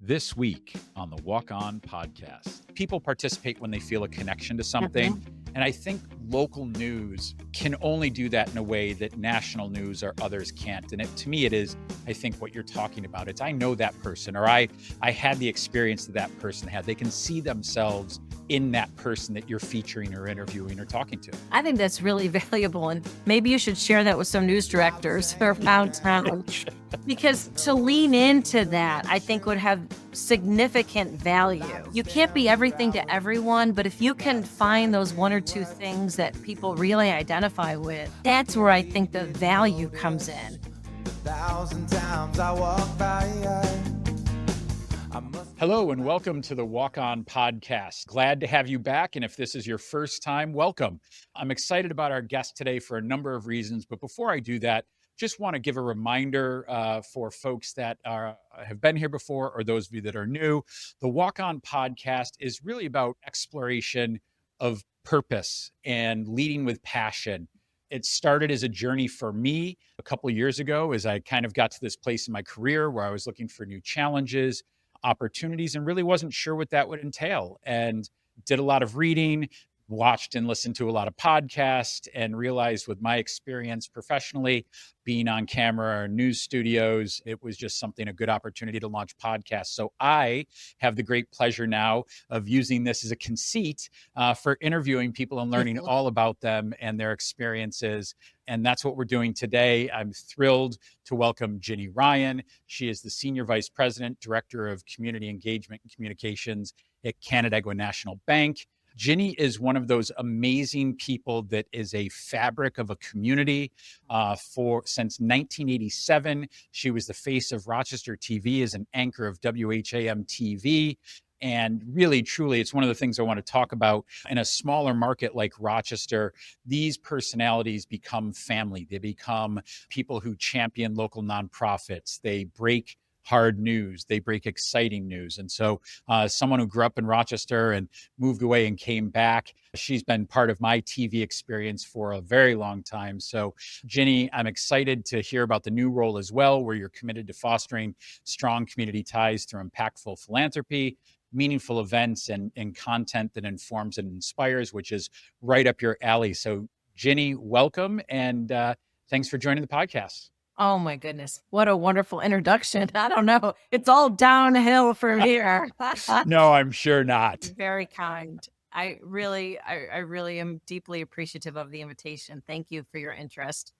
This week on the Walk On podcast, people participate when they feel a connection to something. Mhm. And I think local news can only do that in a way that national news or others can't. And to me, it is, I think, what you're talking about. It's I know that person, or I had the experience that person had. They can see themselves in that person that you're featuring or interviewing or talking to. I think that's really valuable. And maybe you should share that with some news directors around town. Because to lean into that, I think would have significant value. You can't be everything to everyone, but if you can find those one or two things that people really identify with, that's where I think the value comes in. 1,000 times I walk by. Hello and welcome to the Walk On podcast. Glad to have you back. And if this is your first time, welcome. I'm excited about our guest today for a number of reasons. But before I do that, just want to give a reminder for folks that have been here before or those of you that are new. The Walk On podcast is really about exploration of purpose and leading with passion. It started as a journey for me a couple of years ago as I kind of got to this place in my career where I was looking for new challenges, opportunities, and really wasn't sure what that would entail. And did a lot of reading, watched and listened to a lot of podcasts, and realized with my experience professionally, being on camera or news studios, it was just a good opportunity to launch podcasts. So I have the great pleasure now of using this as a conceit for interviewing people and learning all about them and their experiences. And that's what we're doing today. I'm thrilled to welcome Ginny Ryan. She is the Senior Vice President, Director of Community Engagement and Communications at Canandaigua National Bank. Ginny is one of those amazing people that is a fabric of a community since 1987. She was the face of Rochester TV as an anchor of WHAM TV. And really, truly, it's one of the things I want to talk about. In a smaller market like Rochester, these personalities become family. They become people who champion local nonprofits. They break hard news. They break exciting news. And so someone who grew up in Rochester and moved away and came back, she's been part of my TV experience for a very long time. So Ginny, I'm excited to hear about the new role as well, where you're committed to fostering strong community ties through impactful philanthropy, meaningful events, and content that informs and inspires, which is right up your alley. So Ginny, welcome. And thanks for joining the podcast. Oh my goodness. What a wonderful introduction. I don't know. It's all downhill from here. No, I'm sure not. Very kind. I really am deeply appreciative of the invitation. Thank you for your interest.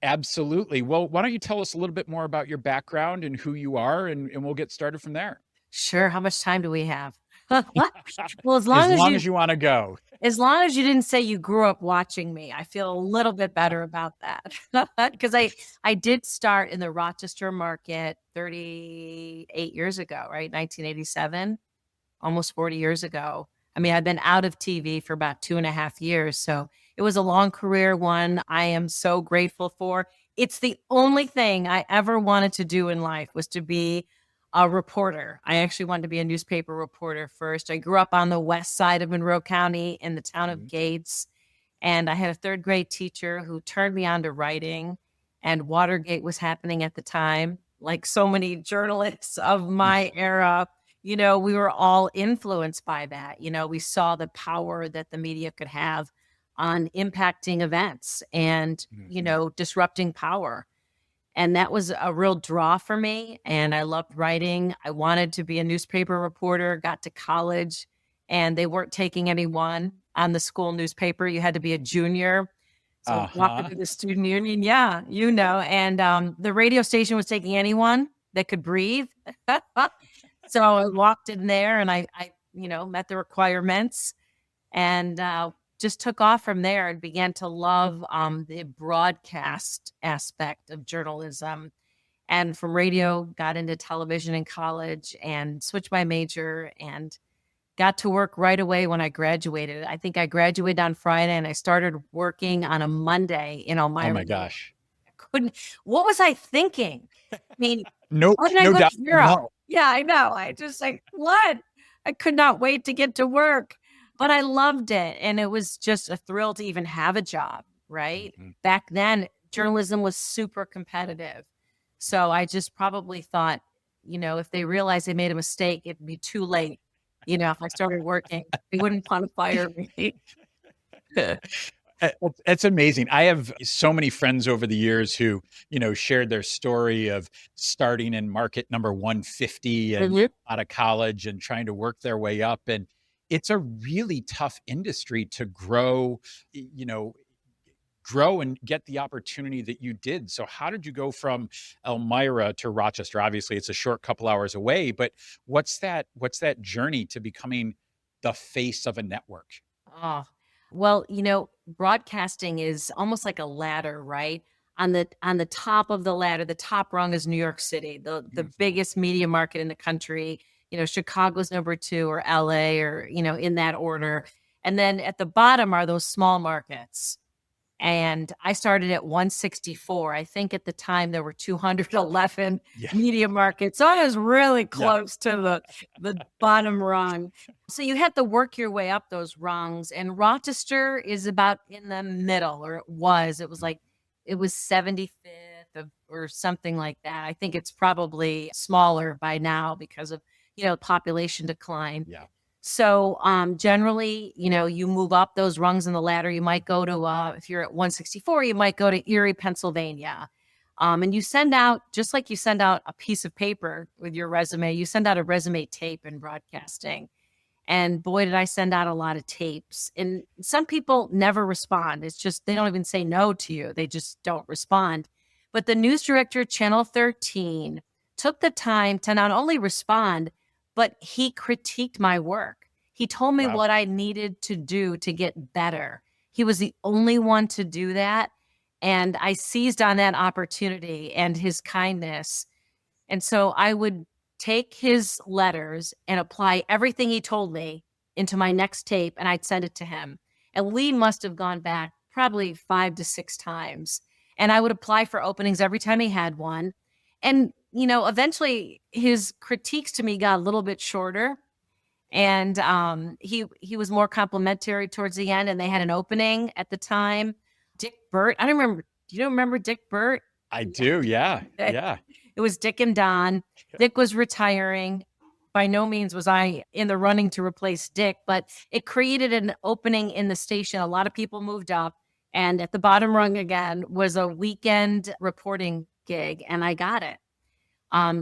Absolutely. Well, why don't you tell us a little bit more about your background and who you are, and we'll get started from there. Sure. How much time do we have? Well, as long as you want to go. As long as you didn't say you grew up watching me, I feel a little bit better about that. Because I did start in the Rochester market 38 years ago, right? 1987, almost 40 years ago. I mean, I've been out of TV for about 2.5 years. So it was a long career, one I am so grateful for. It's the only thing I ever wanted to do in life was to be a reporter. I actually wanted to be a newspaper reporter first. I grew up on the west side of Monroe County in the town of Gates. And I had a third grade teacher who turned me on to writing, and Watergate was happening at the time. Like so many journalists of my era, we were all influenced by that. We saw the power that the media could have on impacting events and, disrupting power. And that was a real draw for me. And I loved writing. I wanted to be a newspaper reporter, got to college, and they weren't taking anyone on the school newspaper. You had to be a junior. So I walked into the student union. Yeah, And the radio station was taking anyone that could breathe. So I walked in there and I met the requirements and just took off from there and began to love the broadcast aspect of journalism. And from radio, got into television in college and switched my major and got to work right away when I graduated. I think I graduated on Friday and I started working on a Monday. Oh my gosh. What was I thinking? I mean, no doubt. No. Yeah, I know. I just what? I could not wait to get to work. But I loved it. And it was just a thrill to even have a job, right? Mm-hmm. Back then, journalism was super competitive. So I just probably thought, if they realized they made a mistake, it'd be too late. If I started working, they wouldn't want to fire me. It's amazing. I have so many friends over the years who, shared their story of starting in market number 150 and Mhm. out of college and trying to work their way up. And it's a really tough industry to grow and get the opportunity that you did. So how did you go from Elmira to Rochester? Obviously, it's a short couple hours away, but what's that journey to becoming the face of a network? Oh, well, broadcasting is almost like a ladder, right? On the top of the ladder, the top rung is New York City, the Mhm. biggest media market in the country. Chicago's number two, or LA, or in that order. And then at the bottom are those small markets. And I started at 164. I think at the time there were 211 Yeah. media markets. So I was really Yeah. close to the bottom rung. So you had to work your way up those rungs. And Rochester is about in the middle, or it was. It was 75th or something like that. I think it's probably smaller by now because of, population decline. Yeah. So, generally, you move up those rungs in the ladder. You might go to, if you're at 164, you might go to Erie, Pennsylvania. And you send out, just like you send out a piece of paper with your resume, you send out a resume tape in broadcasting. And boy, did I send out a lot of tapes. And some people never respond. It's just, they don't even say no to you. They just don't respond. But the news director at Channel 13 took the time to not only respond, but he critiqued my work. He told me Wow. what I needed to do to get better. He was the only one to do that. And I seized on that opportunity and his kindness. And so I would take his letters and apply everything he told me into my next tape, and I'd send it to him. And we must have gone back probably 5 to 6 times. And I would apply for openings every time he had one. And, eventually his critiques to me got a little bit shorter. And he was more complimentary towards the end, and they had an opening at the time. Dick Burt, I don't remember. Do you remember Dick Burt? I do. Yeah. Yeah. It was Dick and Don. Dick was retiring. By no means was I in the running to replace Dick, but it created an opening in the station. A lot of people moved up, and at the bottom rung again was a weekend reporting gig, and I got it.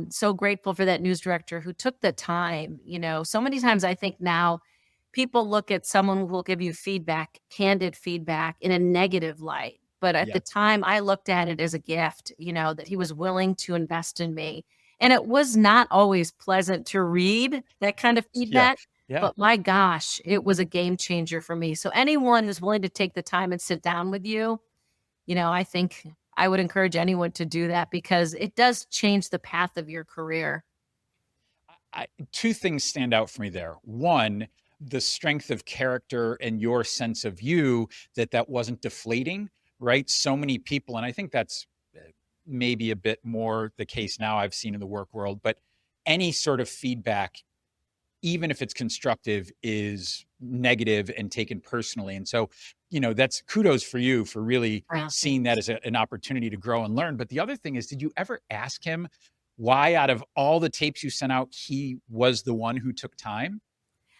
So grateful for that news director who took the time. So many times I think now people look at someone who will give you feedback, candid feedback, in a negative light. But at Yeah. the time, I looked at it as a gift, that he was willing to invest in me. And it was not always pleasant to read that kind of Yeah. feedback. Yeah. But my gosh, it was a game changer for me. So anyone who's willing to take the time and sit down with you, I think I would encourage anyone to do that, because it does change the path of your career. Two things stand out for me there. One, the strength of character and your sense of you, that wasn't deflating, right? So many people, and I think that's maybe a bit more the case now I've seen in the work world, but any sort of feedback, even if it's constructive, is negative and taken personally. And so, that's kudos for you for really Wow. seeing that as an opportunity to grow and learn. But the other thing is, did you ever ask him why, out of all the tapes you sent out, he was the one who took time?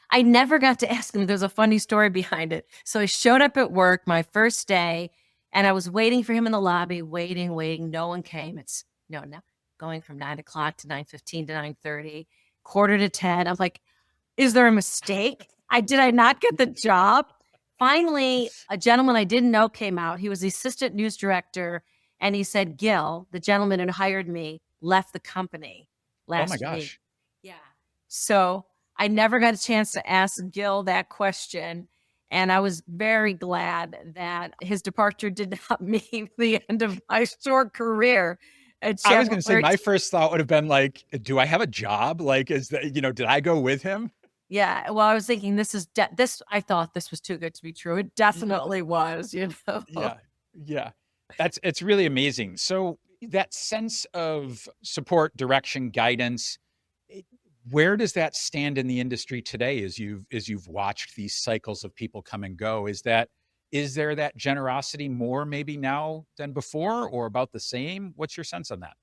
I never got to ask him. There's a funny story behind it. So I showed up at work my first day, and I was waiting for him in the lobby, waiting. No one came. It's no, going from 9 o'clock to 9:15 to 9:30, quarter to 10. I'm like, is there a mistake? Did I not get the job? Finally, a gentleman I didn't know came out. He was the assistant news director, and he said, Gil, the gentleman who hired me, left the company Oh my last week. gosh. Yeah. So I never got a chance to ask Gil that question. And I was very glad that his departure did not mean the end of my short career at I was Channel going to say, my 13. first thought would have been like, do I have a job? Like, is that, did I go with him? Yeah. Well, I was thinking I thought this was too good to be true. It definitely was, Yeah. Yeah. It's really amazing. So that sense of support, direction, guidance, where does that stand in the industry today as you've watched these cycles of people come and go? Is there that generosity more maybe now than before, or about the same? What's your sense on that?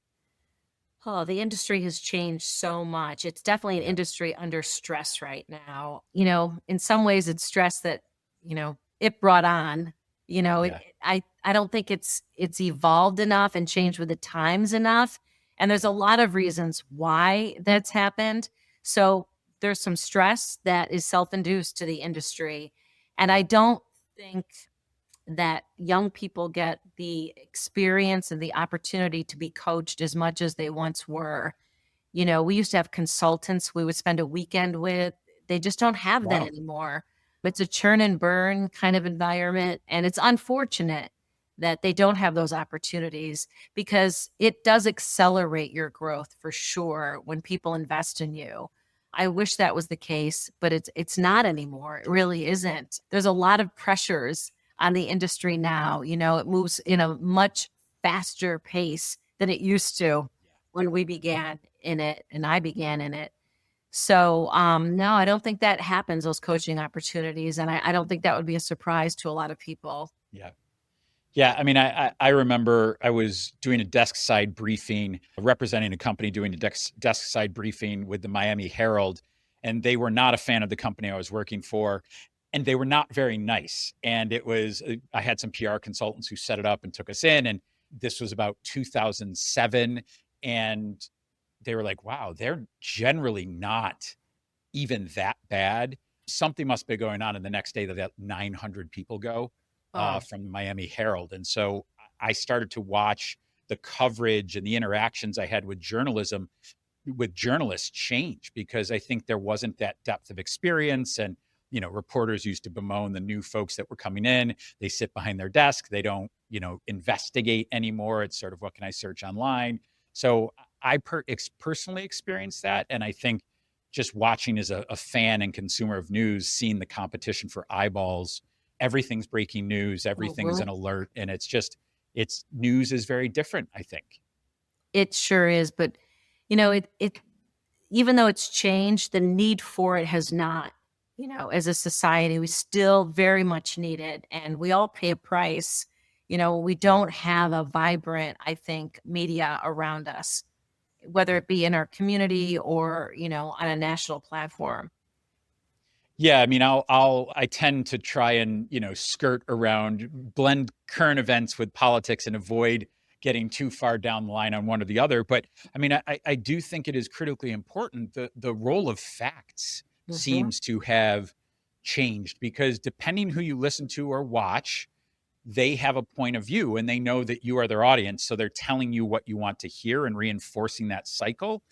Oh, the industry has changed so much. It's definitely an Yeah. industry under stress right now. In some ways it's stress that, it brought on. Yeah. I don't think it's evolved enough and changed with the times enough. And there's a lot of reasons why that's happened. So there's some stress that is self-induced to the industry. And I Yeah. don't think that young people get the experience and the opportunity to be coached as much as they once were. We used to have consultants we would spend a weekend with. They just don't have that Wow. anymore. It's a churn and burn kind of environment. And it's unfortunate that they don't have those opportunities because it does accelerate your growth for sure when people invest in you. I wish that was the case, but it's not anymore. It really isn't. There's a lot of pressures on the industry now. It moves in a much faster pace than it used to when we began in it and I began in it. So, no, I don't think that happens, those coaching opportunities. And I don't think that would be a surprise to a lot of people. Yeah. Yeah, I mean, I remember I was doing a desk side briefing, representing a company doing a desk side briefing with the Miami Herald, and they were not a fan of the company I was working for, and they were not very nice. And it was I had some PR consultants who set it up and took us in, and this was about 2007, and they were like, "Wow, they're generally not even that bad. Something must be going on." And the next day, that 900 people go Oh, from the Miami Herald. And so I started to watch the coverage and the interactions I had with journalists change because I think there wasn't that depth of experience. And, reporters used to bemoan the new folks that were coming in. They sit behind their desk. They don't, investigate anymore. It's sort of, what can I search online? So personally experienced that. And I think just watching as a fan and consumer of news, seeing the competition for eyeballs, everything's breaking news, everything's mhm. an alert. And it's news is very different, I think. It sure is. But, it even though it's changed, the need for it has not. As a society, we still very much need it. And we all pay a price. We Yeah. don't have a vibrant, I think, media around us, whether Yeah. it be in our community or, on a national platform. Yeah, I mean, I tend to try and, skirt around, blend current events with politics and avoid getting too far down the line on one or the other. But I mean, I do think it is critically important. The role of facts Hmm. seems to have changed because depending who you listen to or watch, they have a point of view and they know that you are their audience. So they're telling you what you want to hear and reinforcing that cycle.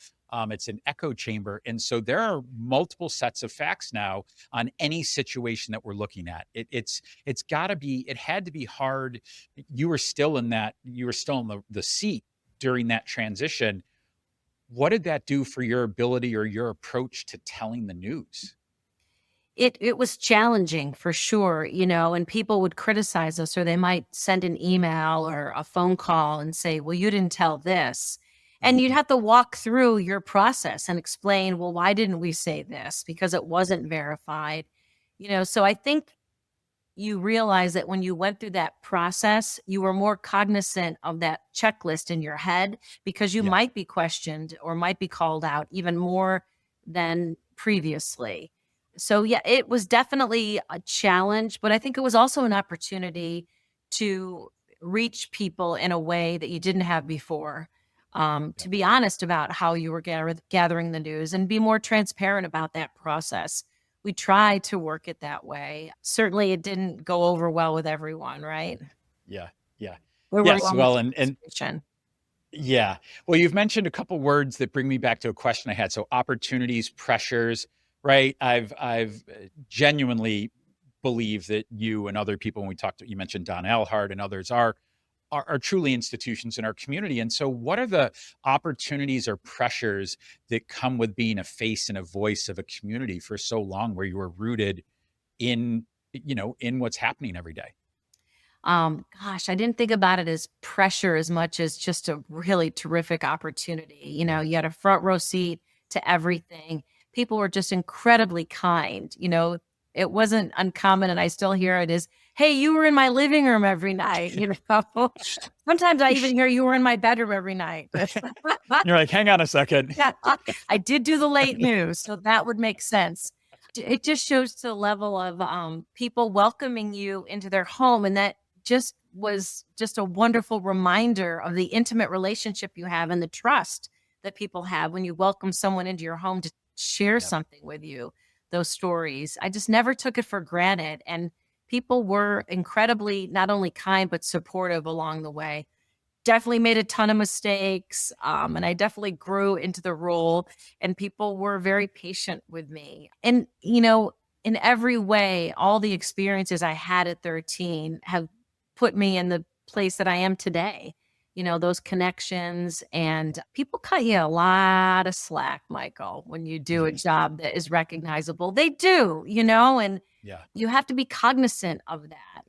It's an echo chamber. And so there are multiple sets of facts now on any situation that we're looking at. It's got to be, it had to be hard. You were still in the seat during that transition. What did that do for your ability or your approach to telling the news? It was challenging for sure, and people would criticize us or they might send an email or a phone call and say, "Well, you didn't tell this." And you'd Mhm. have to walk through your process and explain, "Well, why didn't we say this?" Because it wasn't verified. So I think you realize that when you went through that process, you were more cognizant of that checklist in your head because you Yeah. might be questioned or might be called out even more than previously. So, yeah, it was definitely a challenge, but I think it was also an opportunity to reach people in a way that you didn't have before. Yeah. To be honest about how you were gathering the news and be more transparent about that process. We try to work it that way. Certainly, it didn't go over well with everyone, right? Yeah. Yeah. We were Yes. along with Well, the and administration. yeah. Well, you've mentioned a couple words that bring me back to a question I had. So opportunities, pressures, right? I've genuinely believe that you and other people, when we talked to, you mentioned Don Elhart and others are truly institutions in our community. And so what are the opportunities or pressures that come with being a face and a voice of a community for so long where you were rooted in, in what's happening every day? Gosh, I didn't think about it as pressure as much as just a really terrific opportunity. Yeah. You had a front row seat to everything. People were just incredibly kind. It wasn't uncommon, and I still hear it is, hey, you were in my living room every night. Sometimes I even hear you were in my bedroom every night. You're like, hang on a second. Yeah, I did do the late news, so that would make sense. It just shows the level of people welcoming you into their home, and that just was just a wonderful reminder of the intimate relationship you have and the trust that people have when you welcome someone into your home to share something with you. Those stories, I just never took it for granted, and people were incredibly not only kind but supportive along the way. Definitely made a ton of mistakes. And I definitely grew into the role, and people were very patient with me. And, in every way, all the experiences I had at 13 have put me in the place that I am today. Those connections, and people cut you a lot of slack, Michael, when you do a job that is recognizable. They do, and Yeah. you have to be cognizant of that.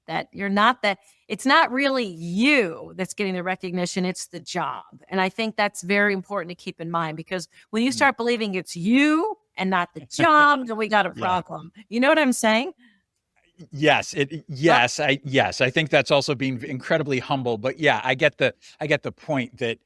That you're not that it's not really you that's getting the recognition, it's the job. And I think that's very important to keep in mind, because when you start believing it's you and not the job, then we got a problem. You know what I'm saying? Yes, I think that's also being incredibly humble, but yeah, I get the point that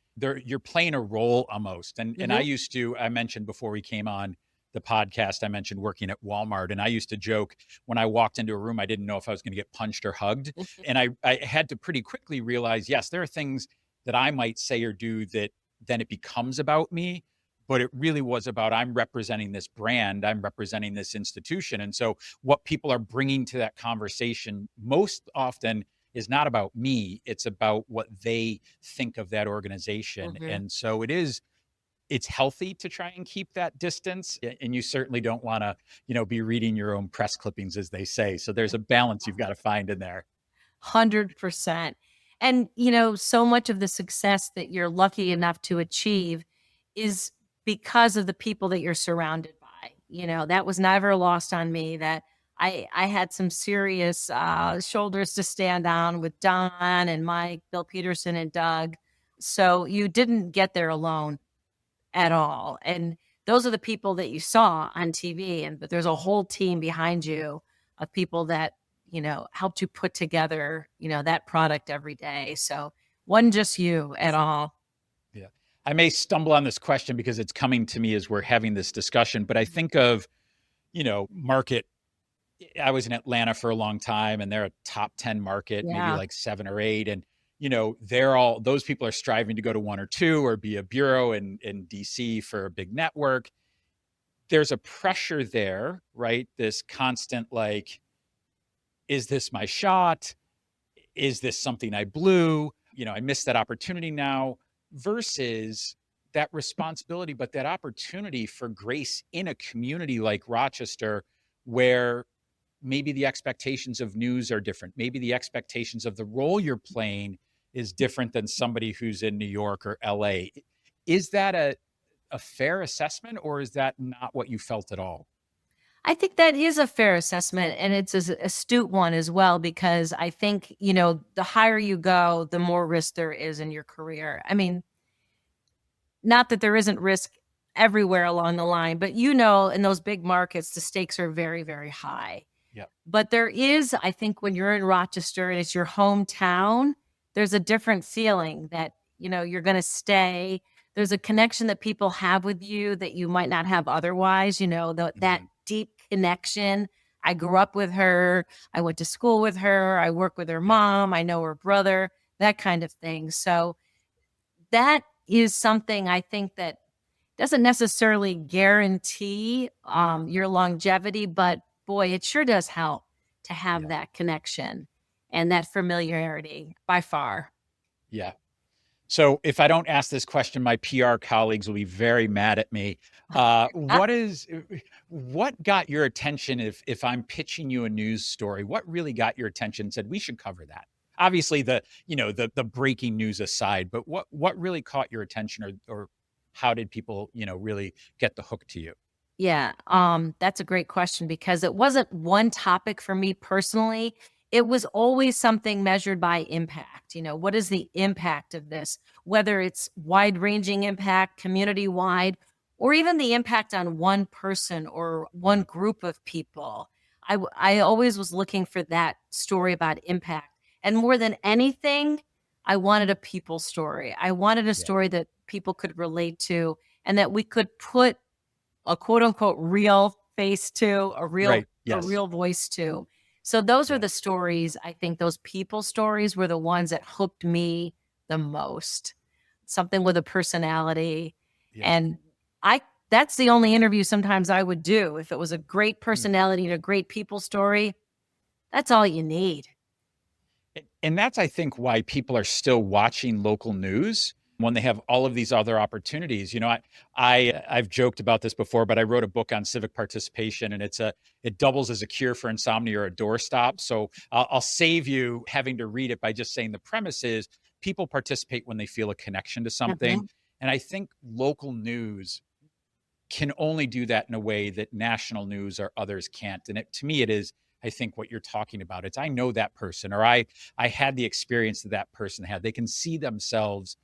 you're playing a role almost. And I mentioned before we came on the podcast, I mentioned working at Walmart, and I used to joke when I walked into a room, I didn't know if I was going to get punched or hugged. And I had to pretty quickly realize, yes, there are things that I might say or do that then it becomes about me, but it really was about, I'm representing this brand, I'm representing this institution. And so what people are bringing to that conversation most often is not about me, it's about what they think of that organization. And so it's healthy to try and keep that distance, and you certainly don't want to, be reading your own press clippings, as they say. So there's a balance you've got to find in there. 100%. And, so much of the success that you're lucky enough to achieve is because of the people that you're surrounded by. That was never lost on me, that I had some serious shoulders to stand on with Don and Mike, Bill Peterson and Doug. So you didn't get there alone at all. And those are the people that you saw on TV, but there's a whole team behind you of people that, helped you put together, that product every day. So wasn't just you at all. Yeah. I may stumble on this question because it's coming to me as we're having this discussion, but I think of, market. I was in Atlanta for a long time, and they're a top 10 market, maybe like 7 or 8. And those people are striving to go to 1 or 2 or be a bureau in DC for a big network. There's a pressure there, right? This constant, like, is this my shot? Is this something I blew? I missed that opportunity now, versus that responsibility, but that opportunity for grace in a community like Rochester, where maybe the expectations of news are different. Maybe the expectations of the role you're playing is different than somebody who's in New York or LA. Is that a fair assessment, or is that not what you felt at all? I think that is a fair assessment, and it's an astute one as well, because I think, the higher you go, the more risk there is in your career. I mean, not that there isn't risk everywhere along the line, but in those big markets, the stakes are very, very high. Yeah. But there is, I think, when you're in Rochester and it's your hometown, there's a different feeling that, you're going to stay. There's a connection that people have with you that you might not have otherwise, that deep connection. I grew up with her. I went to school with her. I work with her mom. I know her brother, that kind of thing. So that is something I think that doesn't necessarily guarantee your longevity, but boy, it sure does help to have that connection and that familiarity by far. Yeah. So if I don't ask this question, my PR colleagues will be very mad at me. What got your attention if I'm pitching you a news story? What really got your attention and said, we should cover that? Obviously the breaking news aside, but what really caught your attention, or how did people, really get the hook to you? Yeah, that's a great question, because it wasn't one topic for me personally. It was always something measured by impact. What is the impact of this? Whether it's wide-ranging impact, community-wide, or even the impact on one person or one group of people. I always was looking for that story about impact. And more than anything, I wanted a people story. I wanted a Yeah. story that people could relate to and that we could put a quote unquote real face to, Right. a Yes. real voice to. So those are Yeah. the stories. I think those people stories were the ones that hooked me the most. Something with a personality. Yeah. And I that's the only interview sometimes I would do. If it was a great Mm. personality and a great people story, that's all you need. And that's, I think, why people are still watching local news when they have all of these other opportunities. I've joked about this before, but I wrote a book on civic participation, and it doubles as a cure for insomnia or a doorstop. So I'll save you having to read it by just saying the premise is people participate when they feel a connection to something. Mhm. And I think local news can only do that in a way that national news or others can't. And to me, it is, I think, what you're talking about. It's I know that person, or I had the experience that that person had. They can see themselves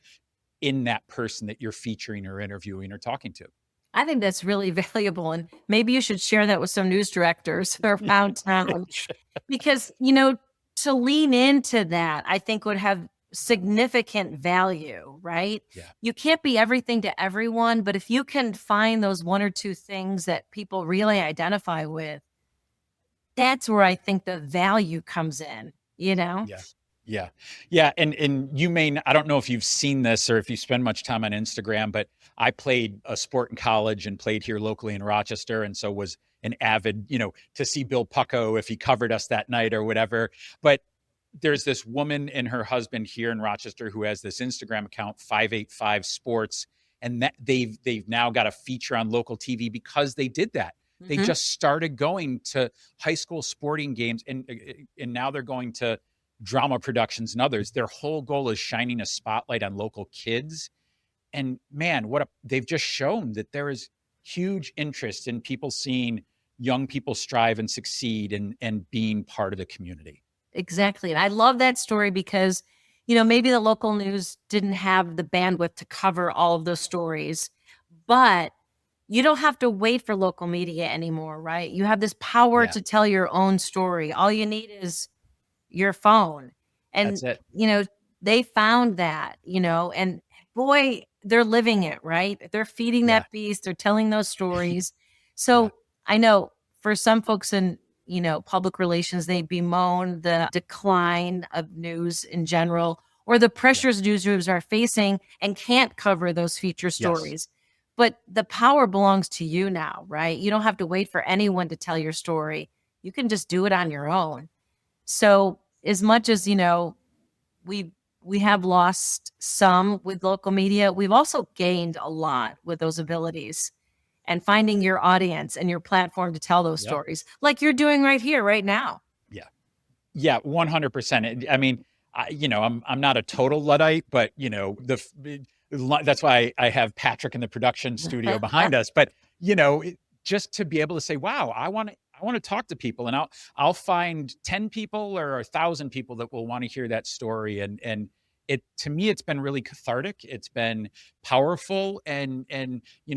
in that person that you're featuring or interviewing or talking to. I think that's really valuable. And maybe you should share that with some news directors around town because, to lean into that, I think would have significant value, right? Yeah. You can't be everything to everyone, but if you can find those one or two things that people really identify with, that's where I think the value comes in, you know? Yeah. Yeah. Yeah. And I don't know if you've seen this or if you spend much time on Instagram, but I played a sport in college and played here locally in Rochester. And so was an avid, to see Bill Pucko if he covered us that night or whatever. But there's this woman and her husband here in Rochester who has this Instagram account, 585 Sports. And that they've now got a feature on local TV because they did that. They Mhm. just started going to high school sporting games and now they're going to drama productions and others. Their whole goal is shining a spotlight on local kids. And man, they've just shown that there is huge interest in people seeing young people strive and succeed and being part of the community. Exactly. And I love that story because, maybe the local news didn't have the bandwidth to cover all of those stories, but you don't have to wait for local media anymore, right? You have this power Yeah, to tell your own story. All you need is your phone. And, that's it. they found that, and boy, they're living it, right? They're feeding Yeah, that beast, they're telling those stories. yeah, So I know for some folks in, public relations, they bemoan the decline of news in general or the yeah. pressures newsrooms are facing and can't cover those feature Yes. stories. But the power belongs to you now, right? You don't have to wait for anyone to tell your story. You can just do it on your own. So as much as, we we have lost some with local media, we've also gained a lot with those abilities and finding your audience and your platform to tell those Yep. stories like you're doing right here, right now. Yeah. Yeah, 100%. I mean, I'm not a total Luddite, but that's why I have Patrick in the production studio behind us. But just to be able to say, "Wow, I want to talk to people," and I'll find 10 people or 1,000 people that will want to hear that story, and it to me it's been really cathartic. It's been powerful, and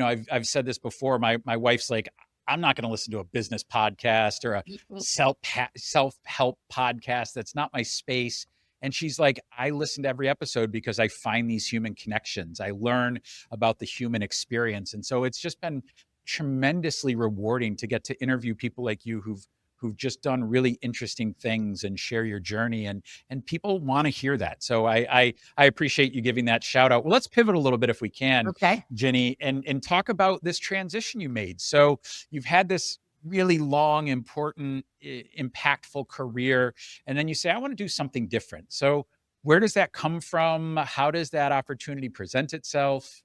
I've said this before. My wife's like, I'm not going to listen to a business podcast or a self-help podcast. That's not my space. And she's like, I listen to every episode because I find these human connections. I learn about the human experience. And so it's just been tremendously rewarding to get to interview people like you who've just done really interesting things and share your journey, and people want to hear that. So I appreciate you giving that shout out. Well, let's pivot a little bit if we can, Okay. Ginny, and talk about this transition you made. So you've had this really long, important, impactful career, and then you say, I want to do something different. So where does that come from? How does that opportunity present itself?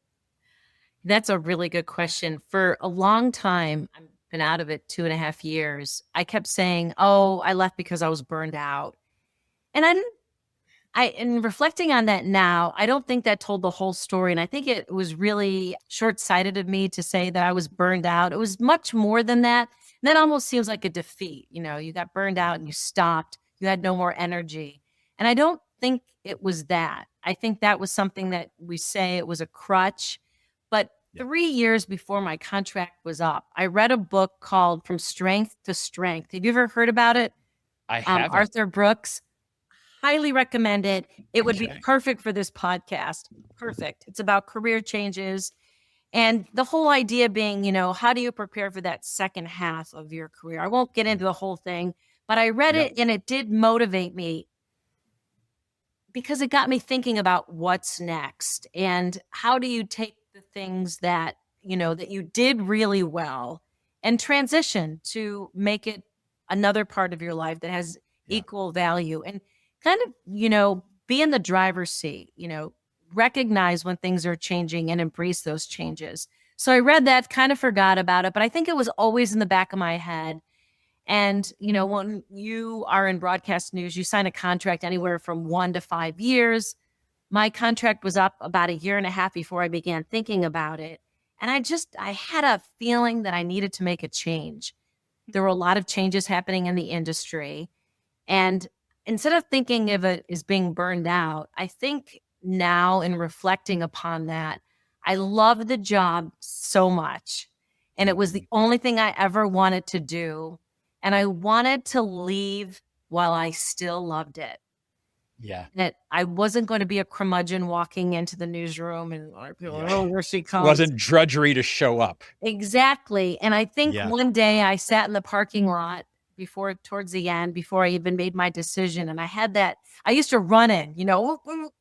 That's a really good question. For a long time, I've been out of it 2.5 years. I kept saying, oh, I left because I was burned out. And in reflecting on that now, I don't think that told the whole story. And I think it was really short sighted of me to say that I was burned out. It was much more than that. And that almost seems like a defeat. You got burned out and you stopped, you had no more energy. And I don't think it was that. I think that was something that we say it was a crutch. But Yeah. 3 years before my contract was up, I read a book called From Strength to Strength. Have you ever heard about it? I haven't. Arthur Brooks. Highly recommend it. It would be Okay. perfect for this podcast. Perfect. It's about career changes. And the whole idea being, how do you prepare for that second half of your career? I won't get into the whole thing, but I read Yep. it and it did motivate me because it got me thinking about what's next and how do you take the things that, that you did really well and transition to make it another part of your life that has Yeah. equal value and kind of, be in the driver's seat, recognize when things are changing and embrace those changes. So I read that, kind of forgot about it, but I think it was always in the back of my head. And, when you are in broadcast news, you sign a contract anywhere from 1 to 5 years. My contract was up about a year and a half before I began thinking about it. And I had a feeling that I needed to make a change. There were a lot of changes happening in the industry. And instead of thinking of it as being burned out, I think now in reflecting upon that, I love the job so much. And it was the only thing I ever wanted to do. And I wanted to leave while I still loved it. Yeah. That I wasn't going to be a curmudgeon walking into the newsroom and people, Yeah. oh, here she comes. Wasn't drudgery to show up. Exactly. And I think Yeah. one day I sat in the parking lot towards the end, before I even made my decision. And I used to run in,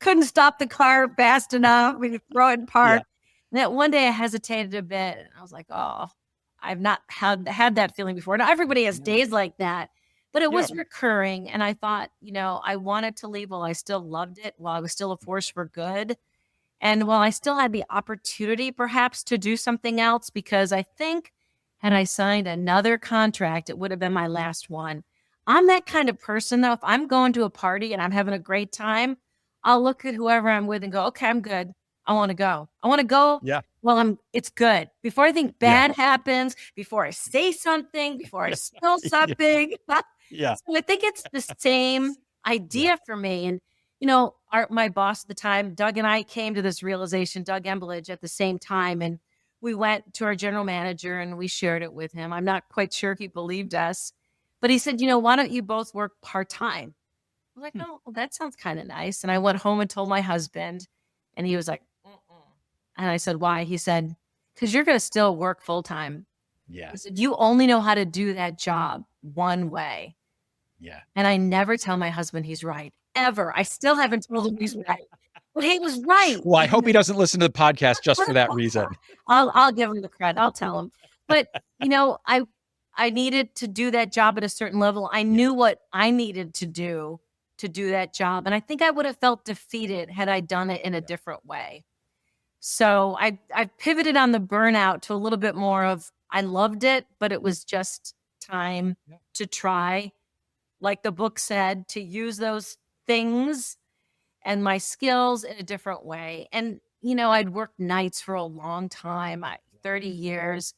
couldn't stop the car fast enough. We could throw it in park. And that one day I hesitated a bit and I was like, oh, I've not had that feeling before. Now everybody has days like that, but it was recurring. And I thought, I wanted to leave while I still loved it, while I was still a force for good. And while I still had the opportunity perhaps to do something else, because I think had I signed another contract, it would have been my last one. I'm that kind of person, though. If I'm going to a party and I'm having a great time, I'll look at whoever I'm with and go, okay, I'm good. I want to go. I want to go. Yeah. Well, it's good. Before I think bad happens, before I say something, before I spill something. Yeah. So I think it's the same idea for me. And, my boss at the time, Doug, and I came to this realization, Doug Embledge, at the same time. And we went to our general manager and we shared it with him. I'm not quite sure he believed us, but he said, why don't you both work part-time? I was like, oh, well, that sounds kind of nice. And I went home and told my husband, and he was like, and I said, why? He said, because you're going to still work full-time. Yeah. He said, you only know how to do that job one way. Yeah. And I never tell my husband he's right, ever. I still haven't told him he's right. But he was right. Well, I hope he doesn't listen to the podcast just for that reason. I'll give him the credit. I'll tell him. But, I needed to do that job at a certain level. I knew what I needed to do that job. And I think I would have felt defeated had I done it in a different way. So I pivoted on the burnout to a little bit more of, I loved it, but it was just time to try, like the book said, to use those things and my skills in a different way. And, I'd worked nights for a long time, 30 years.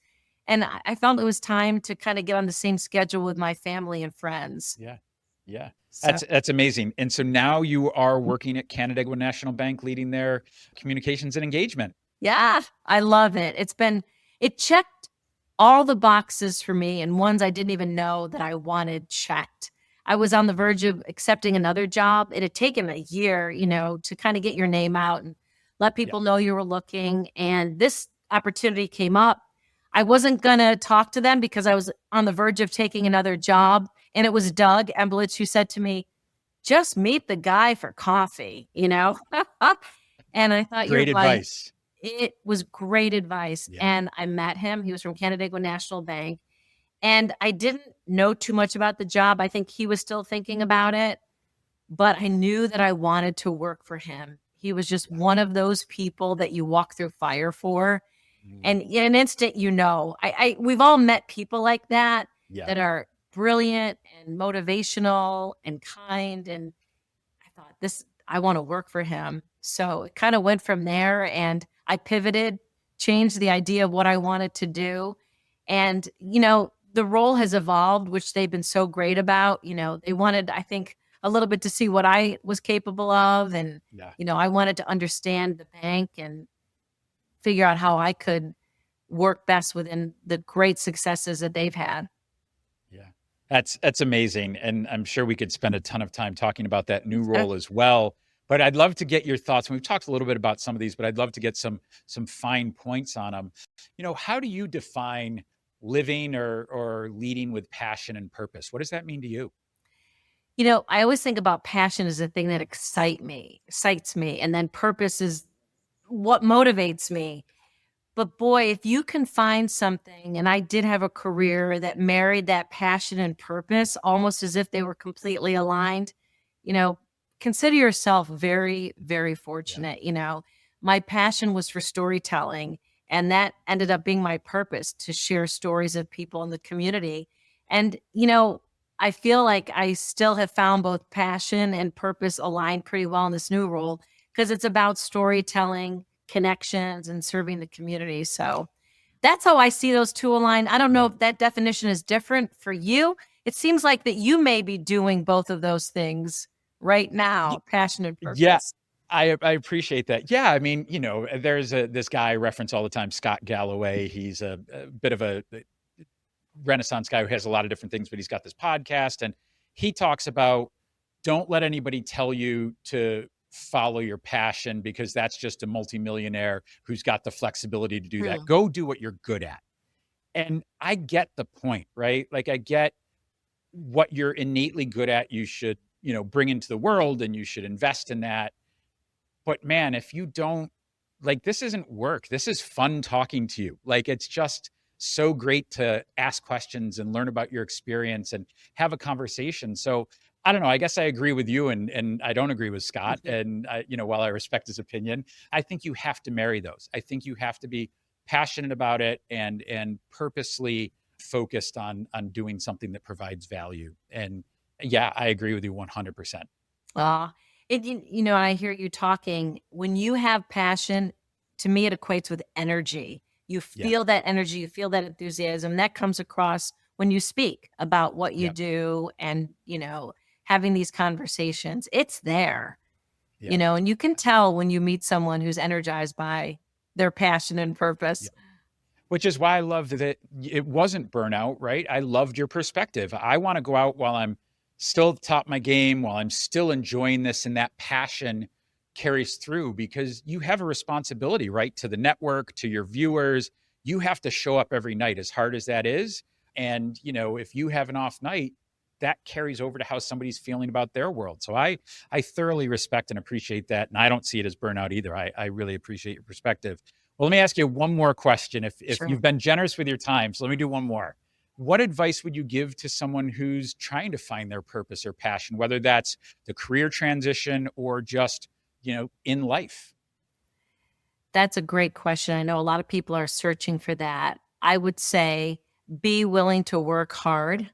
And I felt it was time to kind of get on the same schedule with my family and friends. Yeah. Yeah. So, That's amazing. And so now you are working at Canandaigua National Bank, leading their communications and engagement. yeah, I love it. It checked all the boxes for me and ones I didn't even know that I wanted checked. I was on the verge of accepting another job. It had taken a year, to kind of get your name out and let people know you were looking. And this opportunity came up. I wasn't going to talk to them because I was on the verge of taking another job. And it was Doug Embledge who said to me, just meet the guy for coffee, And I thought, Great you're right. advice. It was great advice. Yeah. And I met him. He was from Canandaigua National Bank. And I didn't know too much about the job. I think he was still thinking about it. But I knew that I wanted to work for him. He was just one of those people that you walk through fire for. And in an instant, we've all met people like that, that are brilliant and motivational and kind. And I thought, I want to work for him. So it kind of went from there, and I pivoted, changed the idea of what I wanted to do. And, the role has evolved, which they've been so great about. They wanted, I think, a little bit to see what I was capable of. And, I wanted to understand the bank and figure out how I could work best within the great successes that they've had. Yeah. That's amazing. And I'm sure we could spend a ton of time talking about that new role as well. But I'd love to get your thoughts. We've talked a little bit about some of these, but I'd love to get some fine points on them. How do you define living or leading with passion and purpose? What does that mean to you? I always think about passion as a thing that excites me. And then purpose is what motivates me. But boy, if you can find something, and I did have a career that married that passion and purpose almost as if they were completely aligned, consider yourself very, very fortunate. My passion was for storytelling, and that ended up being my purpose, to share stories of people in the community. And, I feel like I still have found both passion and purpose aligned pretty well in this new role, because it's about storytelling, connections, and serving the community. So that's how I see those two aligned. I don't know if that definition is different for you. It seems like that you may be doing both of those things right now, passion and purpose. Yeah, I appreciate that. Yeah, I mean, there's this guy I reference all the time, Scott Galloway. He's a bit of a Renaissance guy who has a lot of different things, but he's got this podcast, and he talks about, don't let anybody tell you to follow your passion, because that's just a multimillionaire who's got the flexibility to do that. Go do what you're good at. And I get the point, right? Like, I get what you're innately good at, you should, bring into the world, and you should invest in that. But man, if you don't, this isn't work. This is fun talking to you. It's just so great to ask questions and learn about your experience and have a conversation. So I don't know, I guess I agree with you, and I don't agree with Scott. And while I respect his opinion, I think you have to marry those. I think you have to be passionate about it and purposely focused on doing something that provides value. And yeah, I agree with you 100%. I hear you talking. When you have passion, to me, it equates with energy. You feel that energy, you feel that enthusiasm that comes across when you speak about what you do, and, having these conversations. It's there, and you can tell when you meet someone who's energized by their passion and purpose. Which is why I loved that it wasn't burnout, right? I loved your perspective. I want to go out while I'm still at the top of my game, while I'm still enjoying this, and that passion carries through, because you have a responsibility, right? To the network, to your viewers. You have to show up every night, as hard as that is. And, if you have an off night, that carries over to how somebody's feeling about their world. So I thoroughly respect and appreciate that. And I don't see it as burnout either. I really appreciate your perspective. Well, let me ask you one more question. If Sure. You've been generous with your time, so let me do one more. What advice would you give to someone who's trying to find their purpose or passion, whether that's the career transition or just, in life? That's a great question. I know a lot of people are searching for that. I would say be willing to work hard.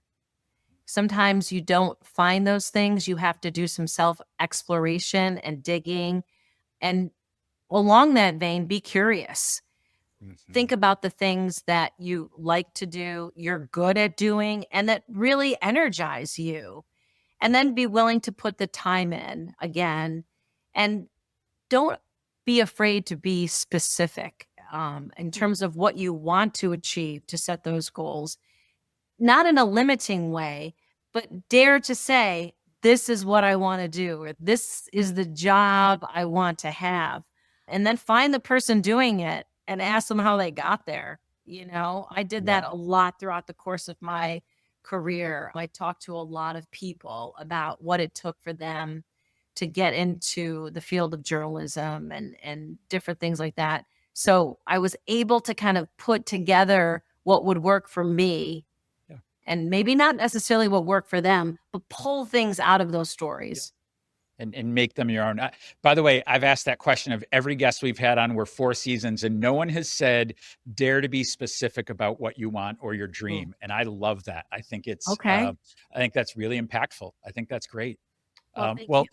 Sometimes you don't find those things. You have to do some self-exploration and digging. And along that vein, be curious. Think about the things that you like to do, you're good at doing, and that really energize you. And then be willing to put the time in again. And don't be afraid to be specific in terms of what you want to achieve, to set those goals. Not in a limiting way, but dare to say, this is what I want to do, or this is the job I want to have. And then find the person doing it and ask them how they got there. I did that a lot throughout the course of my career. I talked to a lot of people about what it took for them to get into the field of journalism and different things like that. So I was able to kind of put together what would work for me, and maybe not necessarily what worked for them, but pull things out of those stories. And make them your own. By the way, I've asked that question of every guest we've had on. We're 4 seasons, and no one has said, dare to be specific about what you want or your dream. And I love that. I think it's okay. I think that's really impactful. I think that's great. Well,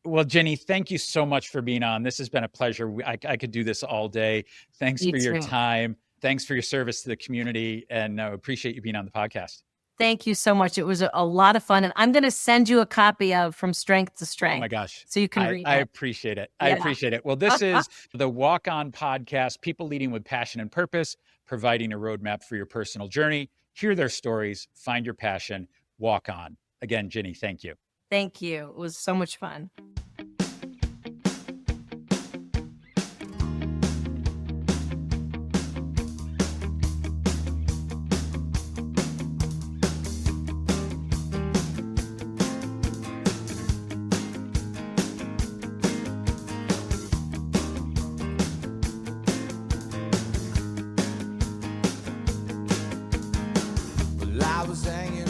Well, Ginny, thank you so much for being on. This has been a pleasure. I could do this all day. Thanks for your time. Thanks for your service to the community, and appreciate you being on the podcast. Thank you so much. It was a lot of fun. And I'm going to send you a copy of From Strength to Oh Strength. my gosh. So you can read I it. appreciate it. I Yeah. appreciate it. Well, this is the Walk On podcast, people leading with passion and purpose, providing a roadmap for your personal journey. Hear their stories, find your passion, walk on. Again, Ginny, thank you. Thank you. It was so much fun. Well, I was hanging